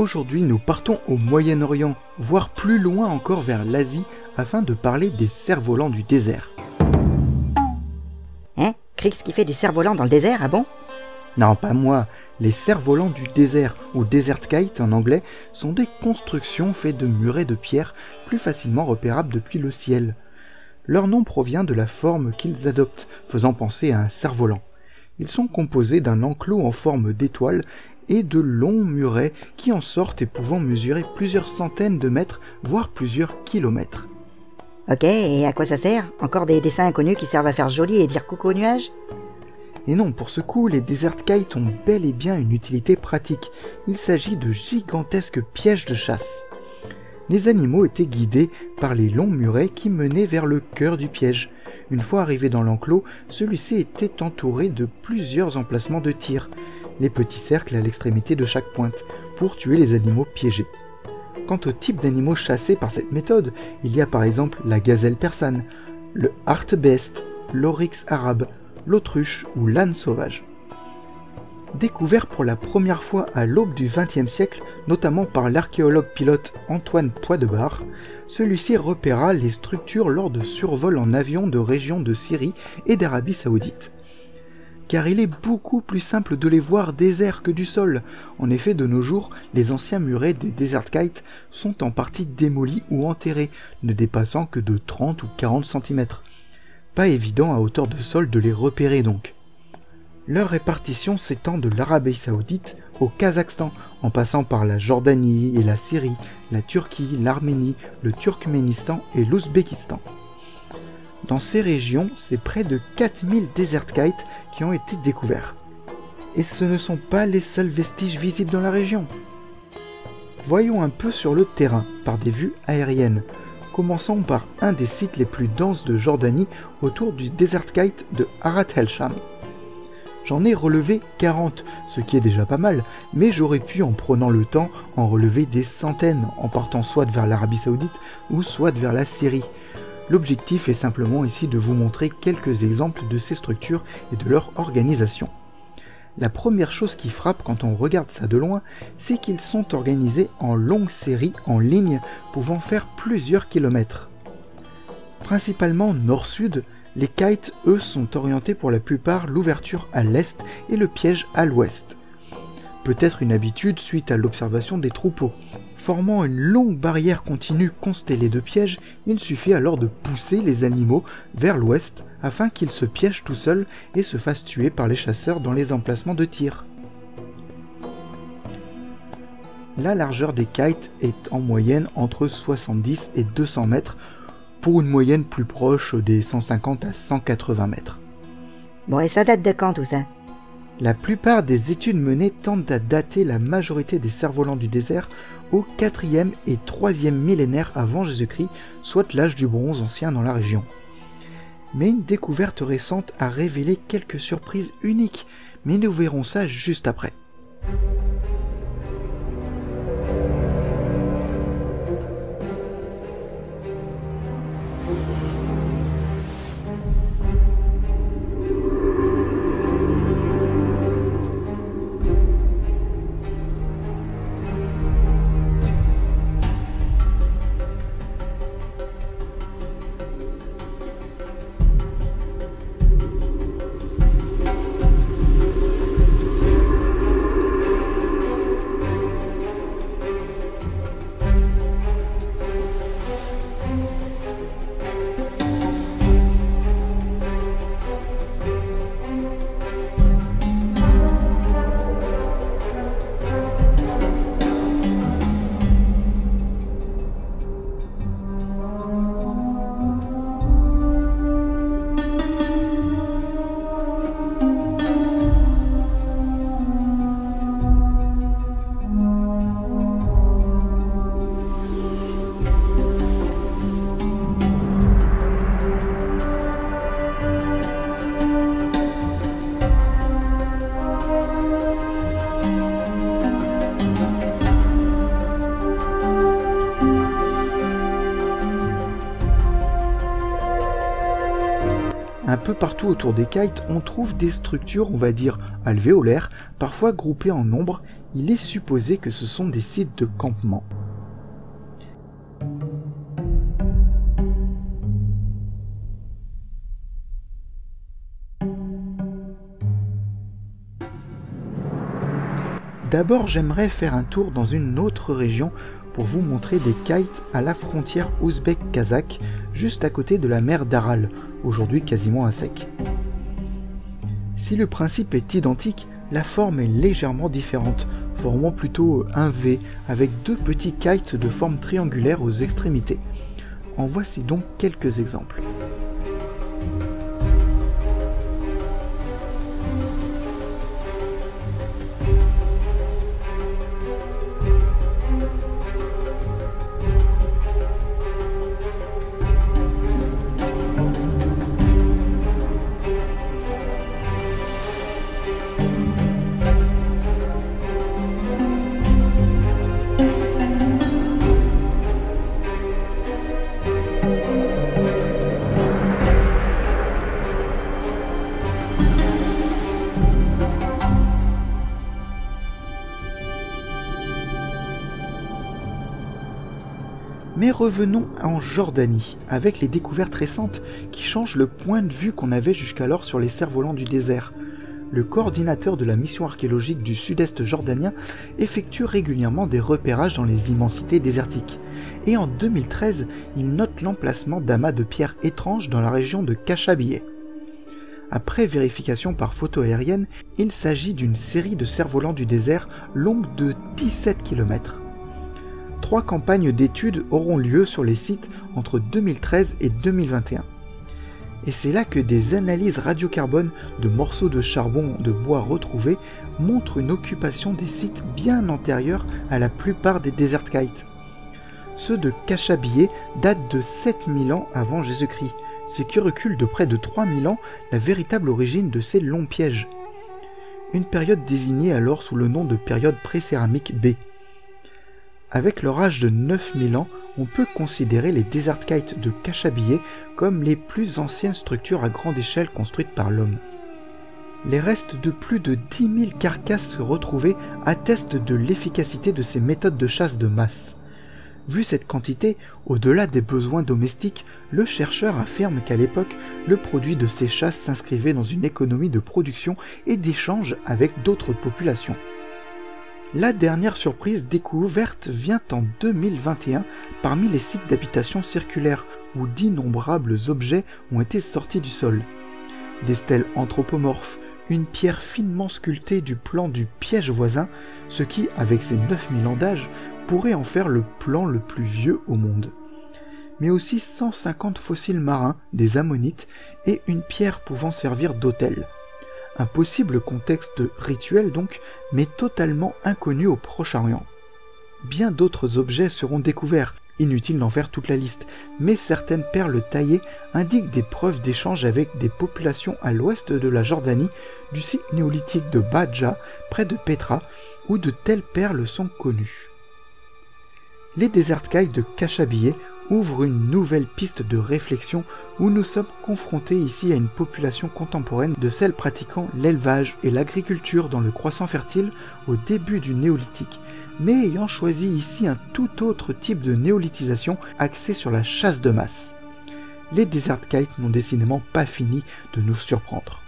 Aujourd'hui, nous partons au Moyen-Orient, voire plus loin encore vers l'Asie, afin de parler des cerfs-volants du désert. Hein? Krix qui fait du cerf-volant dans le désert, ah bon? Non, pas moi. Les cerfs-volants du désert, ou desert kite en anglais, sont des constructions faites de murets de pierre plus facilement repérables depuis le ciel. Leur nom provient de la forme qu'ils adoptent, faisant penser à un cerf-volant. Ils sont composés d'un enclos en forme d'étoile et de longs murets qui en sortent et pouvant mesurer plusieurs centaines de mètres, voire plusieurs kilomètres. Ok, et à quoi ça sert? Encore des dessins inconnus qui servent à faire joli et dire coucou au nuage? Et non, pour ce coup, les desert kites ont bel et bien une utilité pratique. Il s'agit de gigantesques pièges de chasse. Les animaux étaient guidés par les longs murets qui menaient vers le cœur du piège. Une fois arrivés dans l'enclos, celui-ci était entouré de plusieurs emplacements de tir, les petits cercles à l'extrémité de chaque pointe, pour tuer les animaux piégés. Quant au type d'animaux chassés par cette méthode, il y a par exemple la gazelle persane, le hartebeest, l'oryx arabe, l'autruche ou l'âne sauvage. Découvert pour la première fois à l'aube du XXe siècle, notamment par l'archéologue pilote Antoine Poidebard, celui-ci repéra les structures lors de survols en avion de régions de Syrie et d'Arabie Saoudite. Car il est beaucoup plus simple de les voir des airs que du sol. En effet, de nos jours, les anciens murets des desert kites sont en partie démolis ou enterrés, ne dépassant que de 30 ou 40 cm. Pas évident à hauteur de sol de les repérer donc. Leur répartition s'étend de l'Arabie Saoudite au Kazakhstan, en passant par la Jordanie et la Syrie, la Turquie, l'Arménie, le Turkménistan et l'Ouzbékistan. Dans ces régions, c'est près de 4000 desert kites qui ont été découverts. Et ce ne sont pas les seuls vestiges visibles dans la région. Voyons un peu sur le terrain, par des vues aériennes. Commençons par un des sites les plus denses de Jordanie, autour du desert kite de Harat el-Sham. J'en ai relevé 40, ce qui est déjà pas mal, mais j'aurais pu, en prenant le temps, en relever des centaines, en partant soit vers l'Arabie Saoudite ou soit vers la Syrie. L'objectif est simplement ici de vous montrer quelques exemples de ces structures et de leur organisation. La première chose qui frappe quand on regarde ça de loin, c'est qu'ils sont organisés en longues séries en ligne pouvant faire plusieurs kilomètres. Principalement nord-sud, les kites, eux, sont orientés pour la plupart l'ouverture à l'est et le piège à l'ouest. Peut-être une habitude suite à l'observation des troupeaux. Formant une longue barrière continue constellée de pièges, il suffit alors de pousser les animaux vers l'ouest afin qu'ils se piègent tout seuls et se fassent tuer par les chasseurs dans les emplacements de tir. La largeur des kites est en moyenne entre 70 et 200 mètres, pour une moyenne plus proche des 150 à 180 mètres. Bon, et ça date de quand tout ça? La plupart des études menées tentent à dater la majorité des cerfs-volants du désert au 4e et 3e millénaire avant Jésus-Christ, soit l'âge du bronze ancien dans la région. Mais une découverte récente a révélé quelques surprises uniques, mais nous verrons ça juste après. Un peu partout autour des kites, on trouve des structures, on va dire alvéolaires, parfois groupées en nombre, il est supposé que ce sont des sites de campement. D'abord, j'aimerais faire un tour dans une autre région pour vous montrer des kites à la frontière ouzbek-kazakh, juste à côté de la mer d'Aral, aujourd'hui quasiment à sec. Si le principe est identique, la forme est légèrement différente, formant plutôt un V avec deux petits kites de forme triangulaire aux extrémités. En voici donc quelques exemples. Mais revenons en Jordanie, avec les découvertes récentes qui changent le point de vue qu'on avait jusqu'alors sur les cerfs-volants du désert. Le coordinateur de la mission archéologique du sud-est jordanien effectue régulièrement des repérages dans les immensités désertiques. Et en 2013, il note l'emplacement d'amas de pierres étranges dans la région de Kashabiyeh. Après vérification par photo aérienne, il s'agit d'une série de cerfs-volants du désert longue de 17 km. 3 campagnes d'études auront lieu sur les sites entre 2013 et 2021. Et c'est là que des analyses radiocarbone de morceaux de charbon de bois retrouvés montrent une occupation des sites bien antérieure à la plupart des desert kites. Ceux de Kashabiyeh datent de 7000 ans avant Jésus-Christ, ce qui recule de près de 3000 ans la véritable origine de ces longs pièges. Une période désignée alors sous le nom de période pré-céramique B. Avec leur âge de 9000 ans, on peut considérer les desert kites de Kashabiyeh comme les plus anciennes structures à grande échelle construites par l'homme. Les restes de plus de 10 000 carcasses retrouvées attestent de l'efficacité de ces méthodes de chasse de masse. Vu cette quantité, au-delà des besoins domestiques, le chercheur affirme qu'à l'époque, le produit de ces chasses s'inscrivait dans une économie de production et d'échange avec d'autres populations. La dernière surprise découverte vient en 2021 parmi les sites d'habitation circulaire où d'innombrables objets ont été sortis du sol. Des stèles anthropomorphes, une pierre finement sculptée du plan du piège voisin, ce qui, avec ses 9000 ans d'âge, pourrait en faire le plan le plus vieux au monde. Mais aussi 150 fossiles marins, des ammonites, et une pierre pouvant servir d'autel. Un possible contexte rituel donc, mais totalement inconnu au Proche-Orient. Bien d'autres objets seront découverts, inutile d'en faire toute la liste, mais certaines perles taillées indiquent des preuves d'échange avec des populations à l'ouest de la Jordanie, du site néolithique de Badja, près de Petra, où de telles perles sont connues. Les desert kites de Kashabiyeh ouvrent une nouvelle piste de réflexion où nous sommes confrontés ici à une population contemporaine de celles pratiquant l'élevage et l'agriculture dans le croissant fertile au début du néolithique, mais ayant choisi ici un tout autre type de néolithisation axée sur la chasse de masse. Les desert kites n'ont décidément pas fini de nous surprendre.